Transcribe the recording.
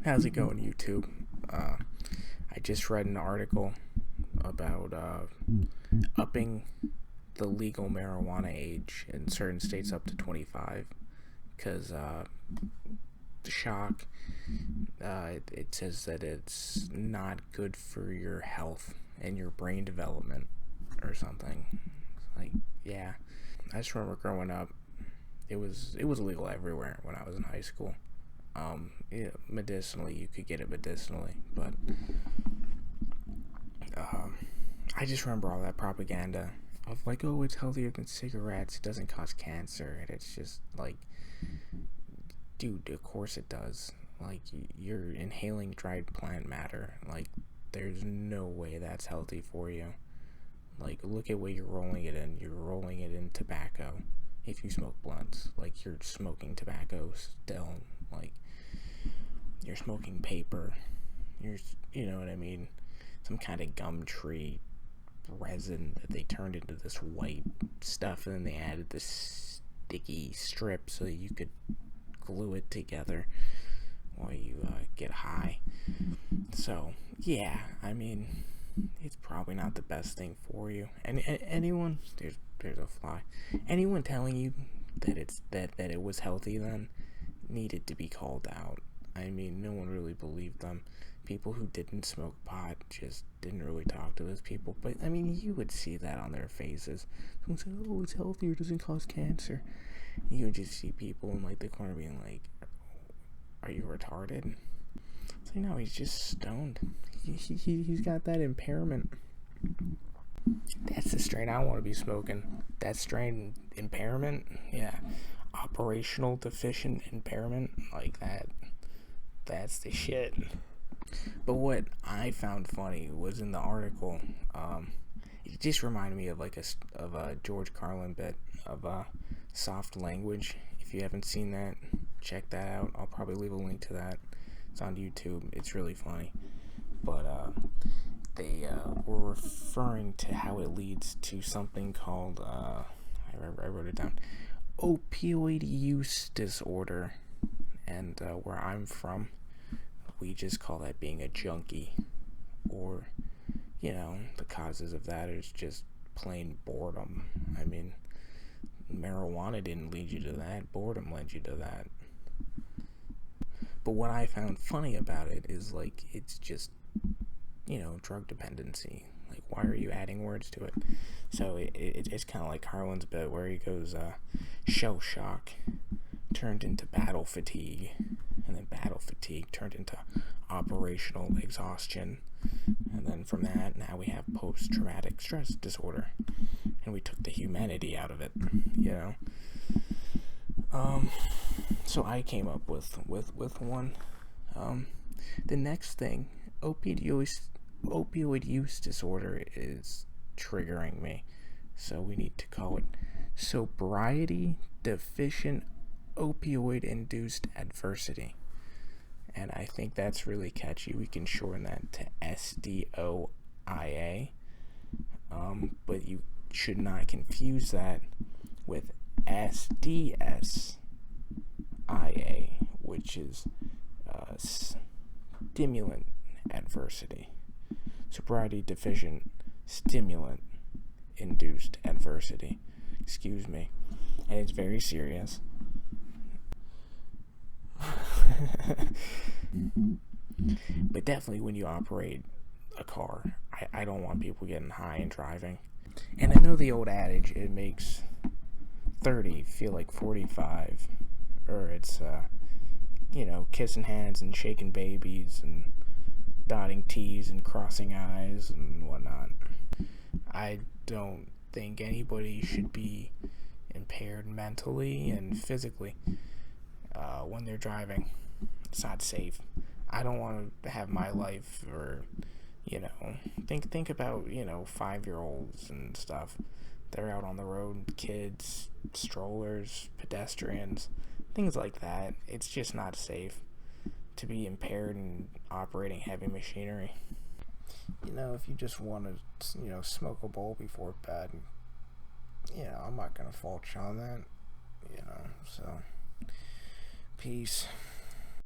How's it going, YouTube? I just read an article about upping the legal marijuana age in certain states up to 25 because the shock, it says that it's not good for your health and your brain development or something. Like, yeah, I just remember growing up, it was legal everywhere when I was in high school. Yeah, medicinally, you could get it medicinally, but I just remember all that propaganda of like, oh, it's healthier than cigarettes, it doesn't cause cancer, and it's just like, dude, of course it does. Like, you're inhaling dried plant matter. Like, there's no way that's healthy for you. Like, look at what you're rolling it in. You're rolling it in tobacco. If you smoke blunts, like, you're smoking tobacco still. Like, you're smoking paper. You know what I mean? Some kind of gum tree resin that they turned into this white stuff, and then they added this sticky strip so that you could glue it together while you get high. So, yeah, I mean, it's probably not the best thing for you. And anyone, there's a fly. Anyone telling you that it was healthy then needed to be called out. I mean, no one really believed them. People who didn't smoke pot just didn't really talk to those people. But, I mean, you would see that on their faces. Someone said, oh, it's healthier, it doesn't cause cancer. And you would just see people in, like, the corner being like, are you retarded? It's like, no, he's just stoned. He's got that impairment. That's the strain I want to be smoking. That strain, impairment, yeah. Operational deficient impairment, like that. That's the shit. But what I found funny was in the article, it just reminded me of like a George Carlin bit of soft language. If you haven't seen that, check that out. I'll probably leave a link to that. It's on YouTube. It's really funny. But they were referring to how it leads to something called, I wrote it down, opioid use disorder. And where I'm from, we just call that being a junkie. Or, you know, the causes of that is just plain boredom. I mean, marijuana didn't lead you to that. Boredom led you to that. But what I found funny about it is, like, it's just, you know, drug dependency. Like, why are you adding words to it? So it's kind of like Carlin's bit where he goes, shell shock turned into battle fatigue, and then battle fatigue turned into operational exhaustion, and then from that, now we have post-traumatic stress disorder, and we took the humanity out of it, you know? So I came up with one. The next thing, opioid use disorder is triggering me, so we need to call it sobriety deficient opioid-induced adversity. And I think that's really catchy. We can shorten that to SDOIA. But you should not confuse that with SDSIA, which is stimulant adversity. Sobriety deficient stimulant induced adversity. Excuse me. And it's very serious. But definitely when you operate a car, I don't want people getting high and driving. And I know the old adage, it makes 30 feel like 45, or it's you know, kissing hands and shaking babies and dotting T's and crossing I's and whatnot. I don't think anybody should be impaired mentally and physically when they're driving. It's not safe. I don't want to have my life, or, you know, think about, you know, 5-year-olds and stuff. They're out on the road, kids, strollers, pedestrians, things like that. It's just not safe to be impaired and operating heavy machinery. You know, if you just want to, you know, smoke a bowl before bed, you know, I'm not going to fault you on that, you know, so, peace.